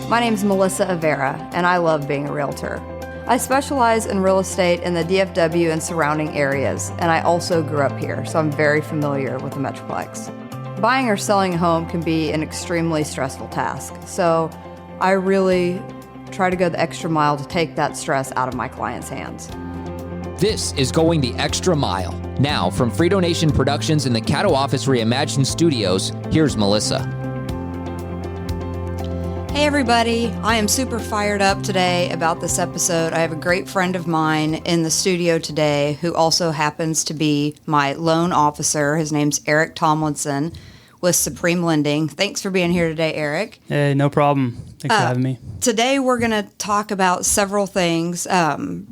My name's Melissa Avera, and I love being a realtor. I specialize in real estate in the DFW and surrounding areas, and I also grew up here, so I'm very familiar with the Metroplex. Buying or selling a home can be an extremely stressful task, so I really try to go the extra mile to take that stress out of my clients' hands. This is Going the Extra Mile. Now, from Frito Nation Productions in the Caddo Office Reimagined Studios, here's Melissa. Hey everybody, I am super fired up today about this episode. I have a great friend of mine in the studio today who also happens to be my loan officer. His name's Erik.Tomlinson with Supreme Lending. Thanks for being here today, Erik. Hey, no problem. Thanks for having me. Today we're going to talk about several things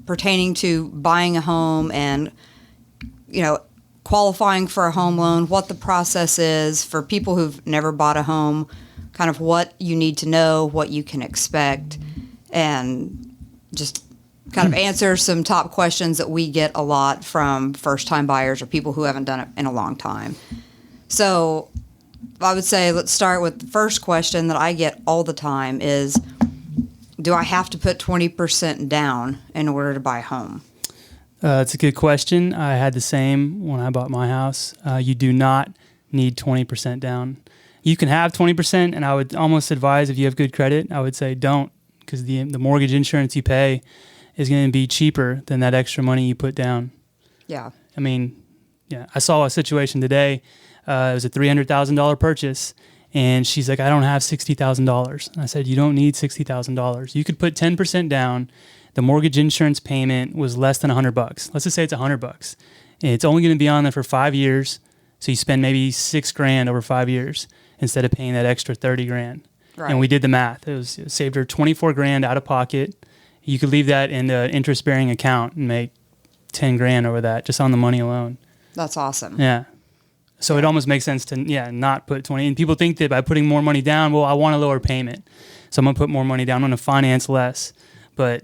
pertaining to buying a home and, qualifying for a home loan, what the process is for people who've never bought a home, kind of what you need to know, what you can expect, and just kind of answer some top questions that we get a lot from first-time buyers or people who haven't done it in a long time. So I would say let's start with the first question that I get all the time is, do I have to put 20% down in order to buy a home? It's a good question. I had the same when I bought my house. You do not need 20% down. You can have 20%, and I would almost advise if you have good credit, I would say don't, because the mortgage insurance you pay is going to be cheaper than that extra money you put down. Yeah. I saw a situation today. It was a $300,000 purchase, and she's like, I don't have $60,000. And I said, you don't need $60,000. You could put 10% down. The mortgage insurance payment was less than $100. Let's just say it's $100. It's only going to be on there for 5 years, so you spend maybe $6,000 over 5 years instead of paying that extra $30,000. Right. And we did the math. It saved her $24,000 out of pocket. You could leave that in an interest-bearing account and make $10,000 over that just on the money alone. That's awesome. Yeah. So it almost makes sense to not put 20. And people think that by putting more money down, well, I want a lower payment, so I'm gonna put more money down. I'm gonna finance less. But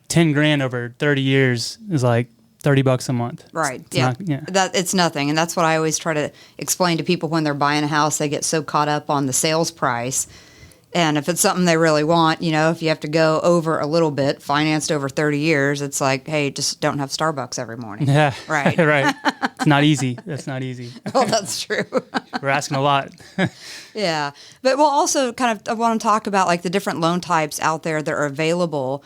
$10,000 over 30 years is like $30 a month. Right. That it's nothing. And that's what I always try to explain to people when they're buying a house. They get so caught up on the sales price. And if it's something they really want, if you have to go over a little bit, financed over 30 years, it's like, hey, just don't have Starbucks every morning. Yeah. Right. Right. It's not easy. That's not easy. Well, that's true. We're asking a lot. Yeah. But we'll also I want to talk about like the different loan types out there that are available.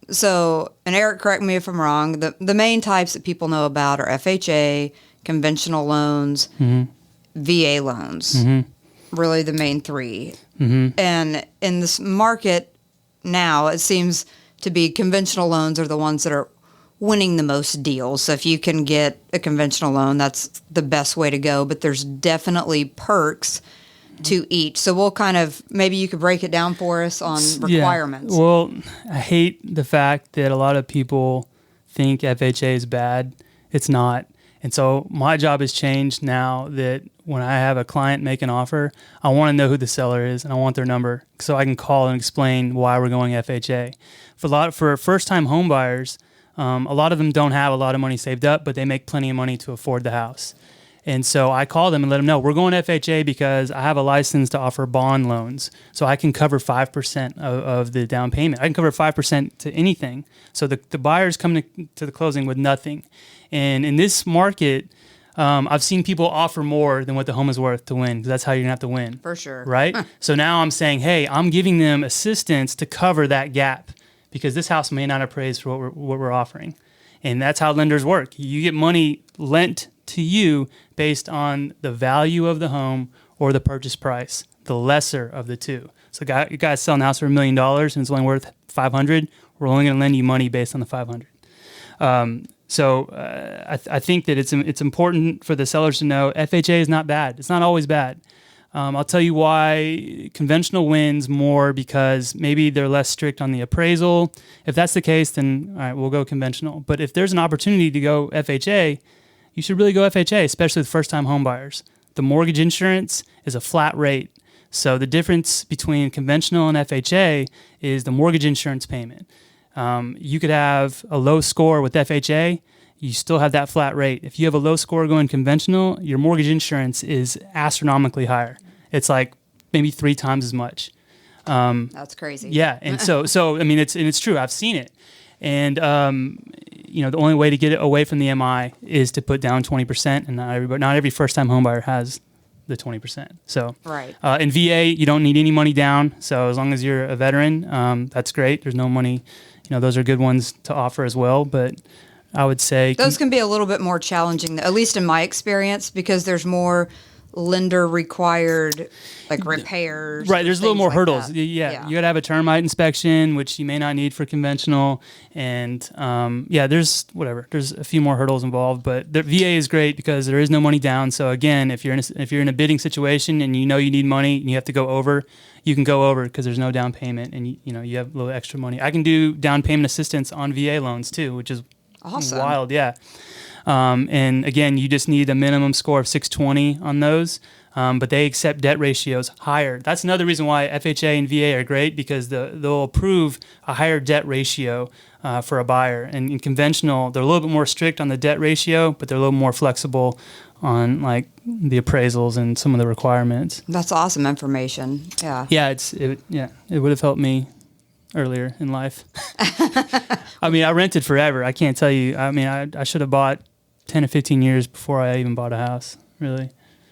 So, and Erik, correct me if I'm wrong, the main types that people know about are FHA, conventional loans, VA loans, really the main three. And in this market now, it seems to be conventional loans are the ones that are winning the most deals. So if you can get a conventional loan, that's the best way to go. But there's definitely perks to each. So we'll maybe you could break it down for us on requirements. Yeah. Well, I hate the fact that a lot of people think FHA is bad. It's not. And so my job has changed now that when I have a client make an offer, I want to know who the seller is and I want their number so I can call and explain why we're going FHA. For first-time home buyers, a lot of them don't have a lot of money saved up, but they make plenty of money to afford the house. And so I call them and let them know, we're going to FHA because I have a license to offer bond loans. So I can cover 5% of the down payment. I can cover 5% to anything. So the buyers come to the closing with nothing. And in this market, I've seen people offer more than what the home is worth to win, because that's how you're going to have to win. For sure. Right? So now I'm saying, hey, I'm giving them assistance to cover that gap because this house may not appraise for what we're offering. And that's how lenders work. You get money lent to you based on the value of the home or the purchase price, the lesser of the two. So you guys selling the house for $1 million and it's only worth $500. We're only going to lend you money based on the $500. I think that it's important for the sellers to know FHA is not bad. It's not always bad. I'll tell you why conventional wins more, because maybe they're less strict on the appraisal. If that's the case, then all right, we'll go conventional. But if there's an opportunity to go FHA, you should really go FHA, especially with first-time home buyers. The mortgage insurance is a flat rate. So the difference between conventional and FHA is the mortgage insurance payment. You could have a low score with FHA, you still have that flat rate. If you have a low score going conventional, your mortgage insurance is astronomically higher. It's like maybe 3 times as much. That's crazy. Yeah, and so I mean, it's true. I've seen it, and the only way to get it away from the MI is to put down 20%, and not every first time homebuyer has the 20%. So right. In VA, you don't need any money down. So as long as you're a veteran, that's great. There's no money. Those are good ones to offer as well. But I would say those can be a little bit more challenging, at least in my experience, because there's more lender required like repairs. Right, there's a little more like hurdles. that. Yeah, you got to have a termite inspection, which you may not need for conventional, and there's a few more hurdles involved. But the VA is great because there is no money down. So again, if you're in a bidding situation and you need money and you have to go over, you can go over because there's no down payment, and you have a little extra money. I can do down payment assistance on VA loans too, which is awesome. Wild, yeah. And again, you just need a minimum score of 620 on those, but they accept debt ratios higher. That's another reason why FHA and VA are great, because they'll approve a higher debt ratio for a buyer. And in conventional, they're a little bit more strict on the debt ratio, but they're a little more flexible on like the appraisals and some of the requirements. That's awesome information. Yeah. Yeah, it would have helped me earlier in life. I mean, I rented forever. I can't tell you. I mean, I should have bought 10 to 15 years before I even bought a house, really.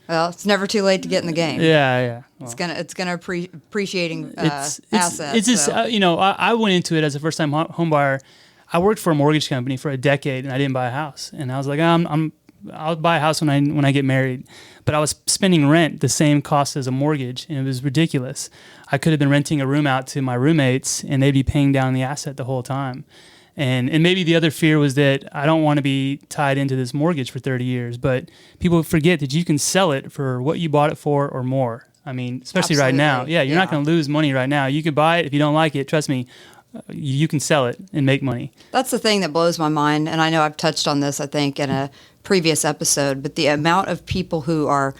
Well, it's never too late to get in the game. Yeah. Well, it's gonna appreciating assets. It's just I went into it as a first time home buyer. I worked for a mortgage company for a decade, and I didn't buy a house. And I was like, I'll buy a house when I get married. But I was spending rent the same cost as a mortgage, and it was ridiculous. I could have been renting a room out to my roommates, and they'd be paying down the asset the whole time. And maybe the other fear was that I don't want to be tied into this mortgage for 30 years. But people forget that you can sell it for what you bought it for or more. I mean, especially right now. Yeah, you're not going to lose money right now. You could buy it. If you don't like it, trust me, you can sell it and make money. That's the thing that blows my mind. And I know I've touched on this, I think, in a previous episode. But the amount of people who are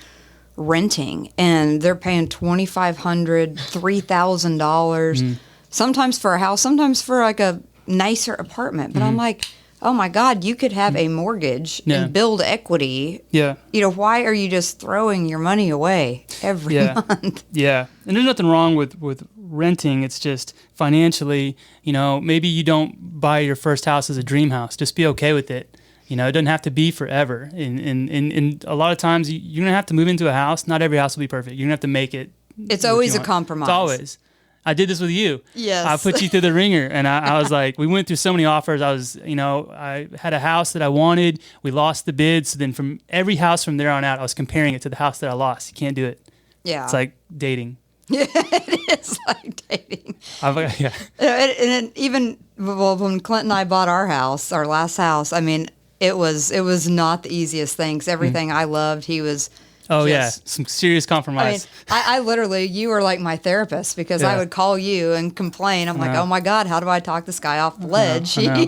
renting and they're paying $2,500, $3,000, sometimes for a house, sometimes for like a nicer apartment. But I'm like, oh my God, you could have a mortgage and build equity. Yeah. Why are you just throwing your money away every month? Yeah. And there's nothing wrong with renting. It's just financially, maybe you don't buy your first house as a dream house. Just be okay with it. It doesn't have to be forever. And a lot of times you're going to have to move into a house. Not every house will be perfect. You're going to have to make it. It's always a compromise. It's always. I did this with you. Yes. I put you through the ringer, and I was like, we went through so many offers. I had a house that I wanted. We lost the bid. So then from every house from there on out, I was comparing it to the house that I lost. You can't do it. Yeah. It's like dating. Yeah, it is like dating. Yeah. And even when Clint and I bought our last house, I mean, it was not the easiest thing. 'Cause everything I loved, he was. Oh, some serious compromise. I mean, I literally, you were like my therapist, because I would call you and complain. I'm like, oh my God, how do I talk this guy off the ledge? I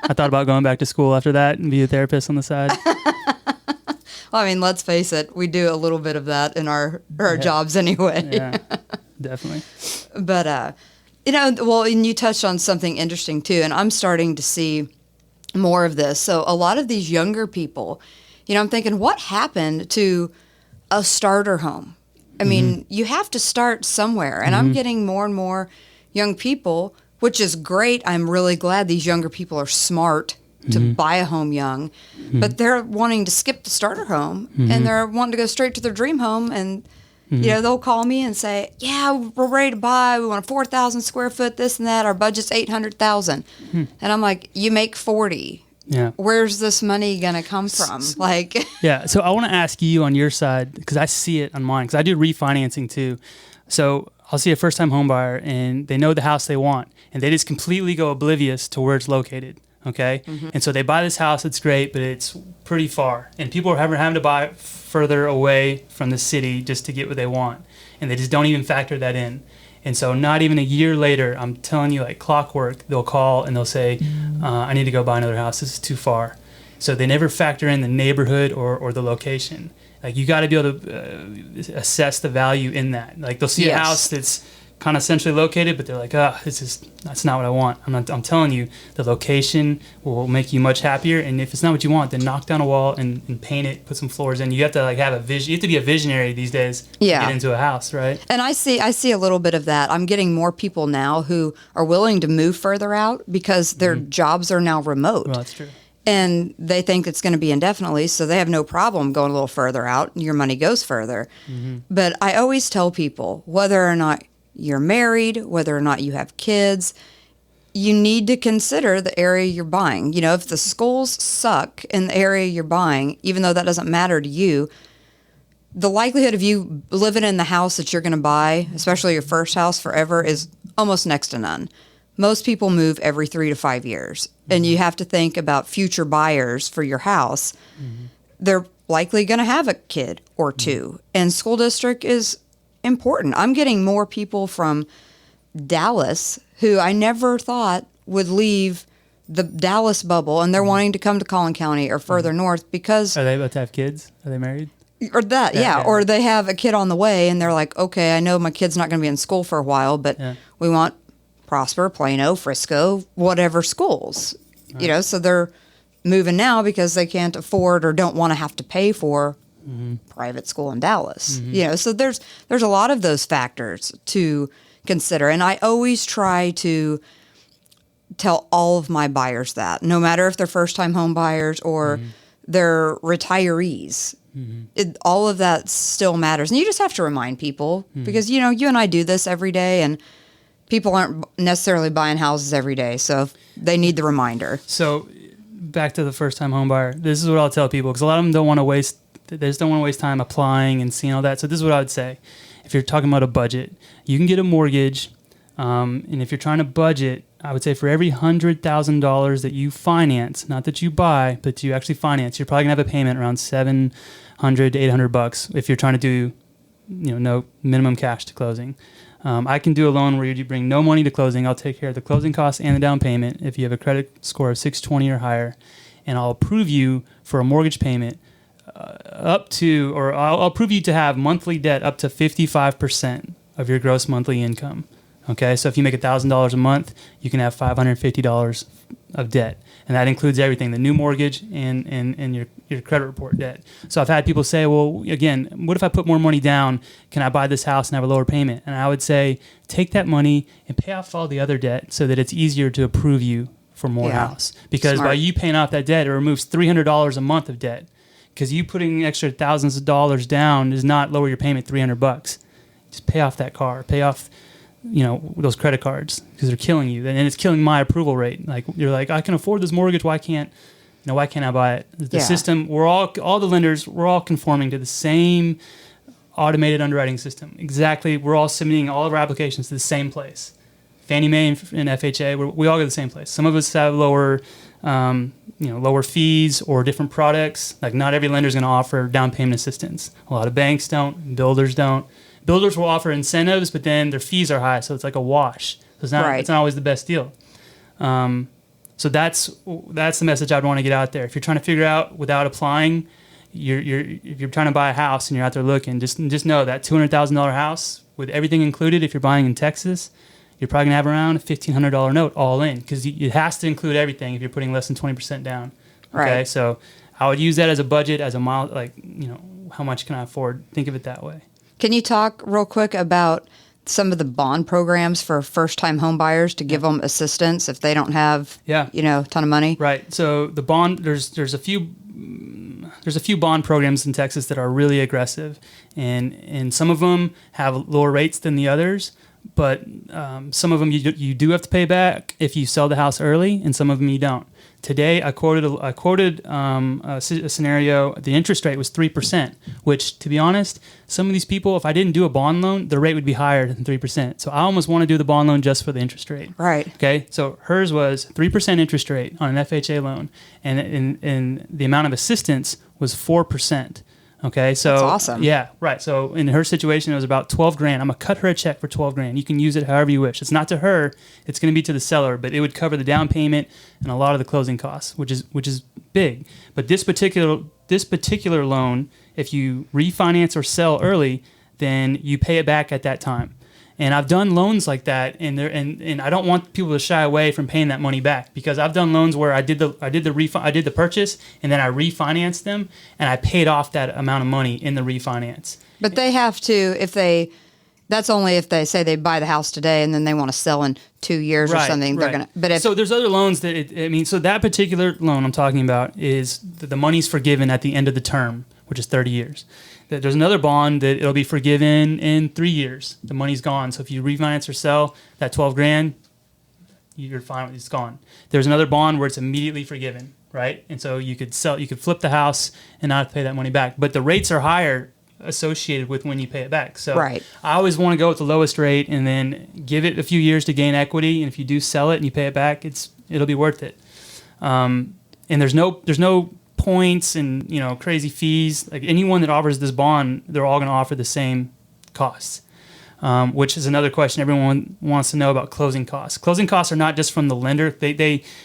thought about going back to school after that and be a therapist on the side. Well, I mean, let's face it, we do a little bit of that in our jobs anyway. Yeah, definitely. But, and you touched on something interesting too, and I'm starting to see more of this. So a lot of these younger people, I'm thinking, what happened to a starter home? I mean, you have to start somewhere. And I'm getting more and more young people, which is great. I'm really glad these younger people are smart to buy a home young. But they're wanting to skip the starter home, and they're wanting to go straight to their dream home. And, they'll call me and say, yeah, we're ready to buy. We want a 4,000 square foot, this and that. Our budget's 800,000. And I'm like, you make 40. Yeah. Where's this money going to come from? Yeah. So I want to ask you on your side, because I see it on mine, because I do refinancing too. So I'll see a first time home buyer, and they know the house they want, and they just completely go oblivious to where it's located. Okay. And so they buy this house. It's great, but it's pretty far, and people are having to buy further away from the city just to get what they want. And they just don't even factor that in. And so not even a year later, I'm telling you, like clockwork, they'll call and they'll say, I need to go buy another house. This is too far. So they never factor in the neighborhood or the location. Like, you got to be able to assess the value in that. Like, they'll see a house that's kind of centrally located, but they're like, that's not what I want. I'm telling you, the location will make you much happier. And if it's not what you want, then knock down a wall and paint it, put some floors in. You have to like have a vision. You have to be a visionary these days to get into a house, right? And I see a little bit of that. I'm getting more people now who are willing to move further out because their jobs are now remote. Well, that's true. And they think it's going to be indefinitely, so they have no problem going a little further out. Your money goes further. But I always tell people, whether or not you're married, whether or not you have kids, you need to consider the area you're buying. You know, if the schools suck in the area you're buying, even though that doesn't matter to you, the likelihood of you living in the house that you're going to buy, especially your first house forever, is almost next to none. Most people move every 3 to 5 years, and you have to think about future buyers for your house. They're likely going to have a kid or two, and school district is important. I'm getting more people from Dallas who I never thought would leave the Dallas bubble, and they're wanting to come to Collin County or further north because... Are they about to have kids? Are they married? Or that, yeah. Or they have a kid on the way, and they're like, okay, I know my kid's not going to be in school for a while, but we want Prosper, Plano, Frisco, whatever schools, you know, so they're moving now because they can't afford or don't want to have to pay for private school in Dallas, you know, so there's a lot of those factors to consider. And I always try to tell all of my buyers that, no matter if they're first-time home buyers or they're retirees, all of that still matters. And you just have to remind people because, you know, you and I do this every day, and people aren't necessarily buying houses every day, so they need the reminder. So back to the first-time home buyer. This is what I'll tell people, because a lot of them don't want to waste. They just don't want to waste time applying and seeing all that. So this is what I would say. If you're talking about a budget, you can get a mortgage, and if you're trying to budget, I would say for every $100,000 that you finance, not that you buy, but you actually finance, you're probably gonna have a payment around $700 to $800 if you're trying to do, you know, no minimum cash to closing. I can do a loan where you bring no money to closing. I'll take care of the closing costs and the down payment if you have a credit score of 620 or higher, and I'll approve you for a mortgage payment I'll approve you to have monthly debt up to 55% of your gross monthly income. Okay, so if you make $1,000 a month, you can have $550 of debt, and that includes everything: the new mortgage and your credit report debt. So I've had people say, well, again, what if I put more money down? Can I buy this house and have a lower payment? And I would say, take that money and pay off all the other debt so that it's easier to approve you for more house. Because by you paying off that debt, it removes $300 a month of debt. Because you putting extra thousands of dollars down does not lower your payment $300. Just pay off that car, pay off, you know, those credit cards, because they're killing you, and it's killing my approval rate. Like, you're like, I can afford this mortgage. Why can't I buy it? The system, all the lenders, we're all conforming to the same automated underwriting system. Exactly, we're all submitting all of our applications to the same place. Fannie Mae and FHA, we all go to the same place. Some of us have lower fees or different products. Like, not every lender is going to offer down payment assistance. A lot of banks don't. Builders don't. Builders will offer incentives, but then their fees are high, so it's like a wash. So it's not always the best deal. So that's the message I'd want to get out there. If you're trying to figure out without applying, if you're trying to buy a house and you're out there looking, just know that $200,000 house with everything included, if you're buying in Texas, you're probably gonna have around a $1,500 note all in, because it has to include everything if you're putting less than 20% down. Okay, right. So I would use that as a budget, as a mile, like, you know, how much can I afford? Think of it that way. Can you talk real quick about some of the bond programs for first-time home buyers to give them assistance if they don't have, you know, a ton of money? Right. So the bond, there's a few bond programs in Texas that are really aggressive, and some of them have lower rates than the others. But some of them you do have to pay back if you sell the house early, and some of them you don't. Today, I quoted a scenario. The interest rate was 3%, which, to be honest, some of these people, if I didn't do a bond loan, the rate would be higher than 3%. So I almost want to do the bond loan just for the interest rate. Right. Okay. So hers was 3% interest rate on an FHA loan, and the amount of assistance was 4%. Okay, so that's awesome. Yeah, right. So in her situation, it was about $12,000. I'm gonna cut her a check for $12,000. You can use it however you wish. It's not to her; it's gonna be to the seller, but it would cover the down payment and a lot of the closing costs, which is big. But this particular loan, if you refinance or sell early, then you pay it back at that time. And I've done loans like that, and I don't want people to shy away from paying that money back, because I've done loans where I did the purchase, and then I refinanced them, and I paid off that amount of money in the refinance. But they have to, that's only if they say they buy the house today and then they want to sell in 2 years or something. They're gonna. But so there's other loans that so that particular loan I'm talking about is the money's forgiven at the end of the term, which is 30 years. There's another bond that it'll be forgiven in 3 years. The money's gone. So if you refinance or sell that $12,000, you're fine. It's gone. There's another bond where it's immediately forgiven, right? And so you could flip the house and not pay that money back. But the rates are higher associated with when you pay it back. So I always want to go with the lowest rate and then give it a few years to gain equity. And if you do sell it and you pay it back, it'll be worth it. And there's no points and crazy fees. Like anyone that offers this bond, they're all going to offer the same costs, which is another question everyone wants to know about closing costs. Closing costs are not just from the lender.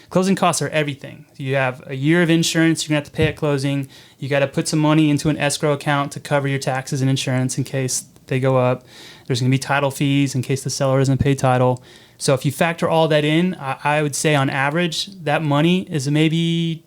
Closing costs are everything. You have a year of insurance you're going to have to pay at closing. You got to put some money into an escrow account to cover your taxes and insurance in case they go up. There's going to be title fees in case the seller doesn't pay title. So if you factor all that in, I would say on average that money is maybe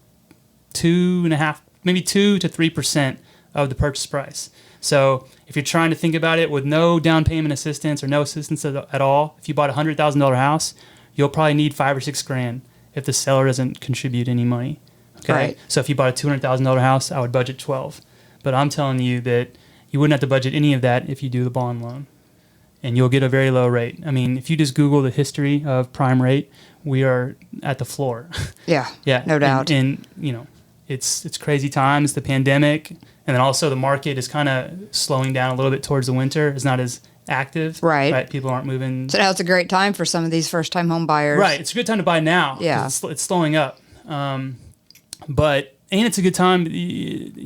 2 to 3% of the purchase price. So if you're trying to think about it with no down payment assistance or no assistance at all, if you bought a $100,000 house, you'll probably need $5,000 or $6,000 if the seller doesn't contribute any money. Okay. Right. So if you bought a $200,000 house, I would budget 12. But I'm telling you that you wouldn't have to budget any of that if you do the bond loan, and you'll get a very low rate. I mean, if you just Google the history of prime rate, we are at the floor. Yeah. Yeah. No doubt. And it's crazy times, the pandemic, and then also the market is kind of slowing down a little bit towards the winter. It's not as active. Right. People aren't moving. So now it's a great time for some of these first-time home buyers. Right. It's a good time to buy now. Yeah. It's slowing up. And it's a good time, if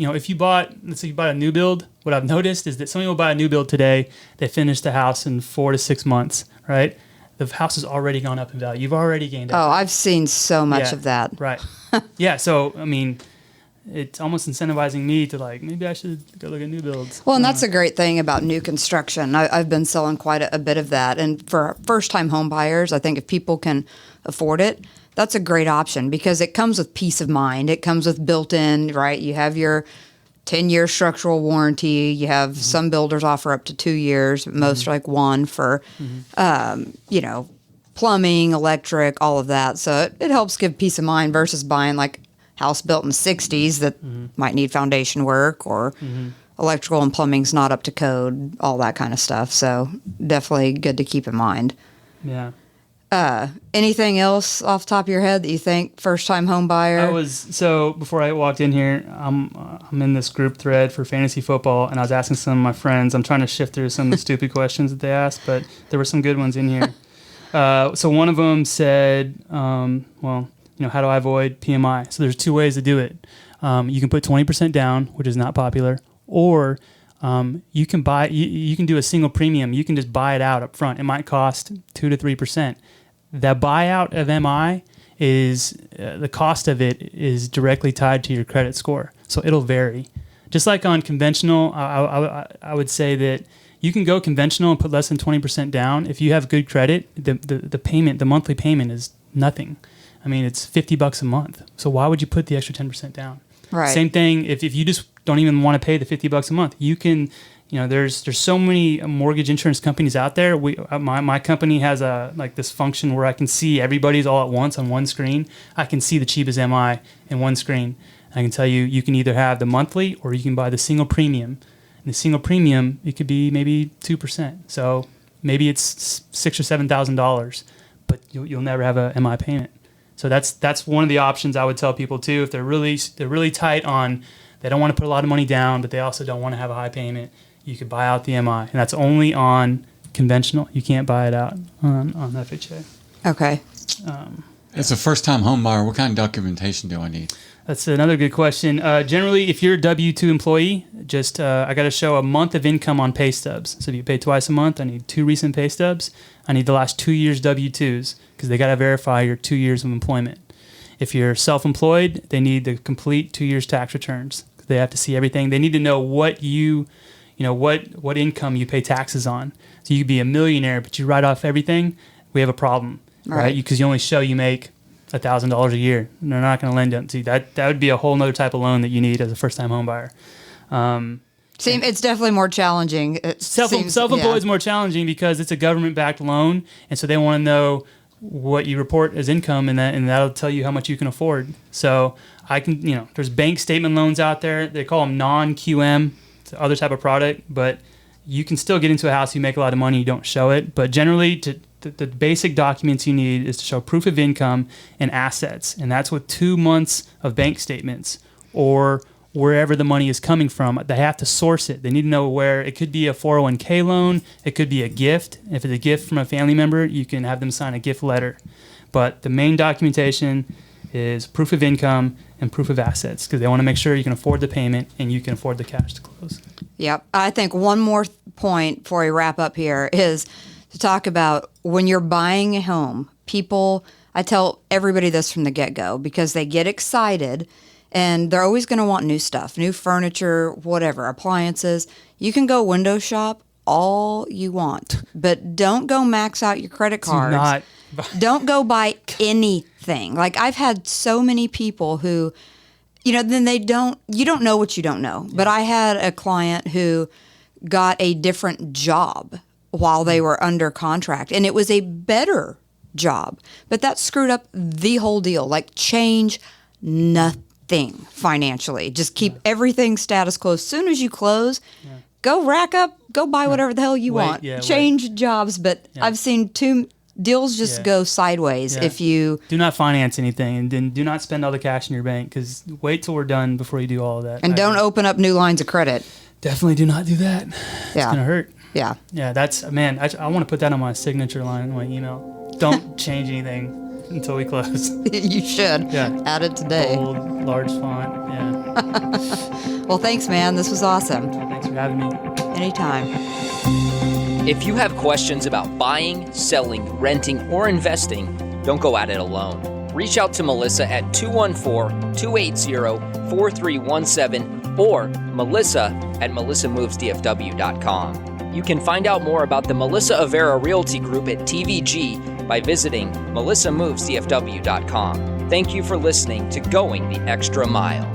let's say you bought a new build, what I've noticed is that some people buy a new build today, they finish the house in 4 to 6 months, right? The house has already gone up in value. You've already gained equity. Oh, I've seen so much of that. Right. Yeah. So, I mean, it's almost incentivizing me to maybe I should go look at new builds. Well, and that's a great thing about new construction. I've been selling quite a bit of that. And for first-time home buyers, I think if people can afford it, that's a great option because it comes with peace of mind. It comes with built-in, right? You have your 10-year structural warranty. You have some builders offer up to 2 years, most are like 1 for, plumbing, electric, all of that. So it helps give peace of mind versus buying like house built in the 60s that might need foundation work or electrical and plumbing's not up to code, all that kind of stuff. So definitely good to keep in mind. Yeah. Anything else off the top of your head that you think first-time home buyer? Before I walked in here, I'm in this group thread for fantasy football, and I was asking some of my friends. I'm trying to shift through some of the stupid questions that they asked, but there were some good ones in here. So one of them said, how do I avoid PMI? So there's 2 ways to do it. You can put 20% down, which is not popular, or you can do a single premium. You can just buy it out up front. It might cost 2 to 3%. That buyout of MI is the cost of it is directly tied to your credit score, so it'll vary. Just like on conventional, I would say that you can go conventional and put less than 20% down. If you have good credit, the monthly payment is nothing. I mean, it's $50 a month. So why would you put the extra 10% down? Right. Same thing if you just don't even want to pay the $50 a month. You can, there's so many mortgage insurance companies out there. My company has this function where I can see everybody's all at once on one screen. I can see the cheapest MI in one screen. I can tell you can either have the monthly or you can buy the single premium. And the single premium, it could be maybe 2%. So maybe it's $6,000 or $7,000, but you'll never have a MI payment. So that's one of the options I would tell people too. If they're really tight on, they don't want to put a lot of money down, but they also don't want to have a high payment, you could buy out the MI, and that's only on conventional. You can't buy it out on FHA. Okay. As a first-time home buyer, what kind of documentation do I need? That's another good question. Generally, if you're a W-2 employee, just I got to show a month of income on pay stubs. So if you pay twice a month, I need 2 recent pay stubs. I need the last 2 years W-2s because they got to verify your 2 years of employment. If you're self-employed, they need the complete 2 years tax returns. They have to see everything. They need to know what you what income you pay taxes on. So you could be a millionaire, but you write off everything. We have a problem, right? Because you only show you make $1,000 a year, and they're not going to lend it to you. That would be a whole nother type of loan that you need as a first-time home buyer. It's definitely more challenging. Self-employed is more challenging because it's a government-backed loan, and so they want to know what you report as income, and that'll tell you how much you can afford. So there's bank statement loans out there. They call them non-QM. It's the other type of product, but you can still get into a house. You make a lot of money. You don't show it, but generally, the basic documents you need is to show proof of income and assets, and that's with 2 months of bank statements or wherever the money is coming from. They have to source it. They need to know where. It could be a 401k loan. It could be a gift. If it's a gift from a family member, you can have them sign a gift letter. But the main documentation is proof of income and proof of assets, because they want to make sure you can afford the payment and you can afford the cash to close. Yep. I think one more point before we wrap up here is to talk about when you're buying a home. I tell everybody this from the get-go because they get excited and they're always going to want new stuff, new furniture, whatever, appliances. You can go window shop all you want, but don't go max out your credit cards. Don't go buy anything. Like I've had so many people who, then you don't know what you don't know. But I had a client who got a different job while they were under contract, and it was a better job, but that screwed up the whole deal. Like change nothing financially. Just keep everything status quo. As soon as you close, go rack up, go buy whatever the hell you want. Change jobs, but I've seen deals just go sideways if you... Do not finance anything, and then do not spend all the cash in your bank, because wait till we're done before you do all of that. And don't open up new lines of credit. Definitely do not do that. It's going to hurt. Yeah. Yeah, I want to put that on my signature line in my email. Don't change anything until we close. You should. Yeah. Add it today. Bold, large font. Yeah. Well, thanks, man. This was awesome. Thanks for having me. Anytime. If you have questions about buying, selling, renting, or investing, don't go at it alone. Reach out to Melissa at 214-280-4317 or Melissa at melissamovesdfw.com. You can find out more about the Melissa Avera Realty Group at TVG by visiting melissamovesdfw.com. Thank you for listening to Going the Extra Mile.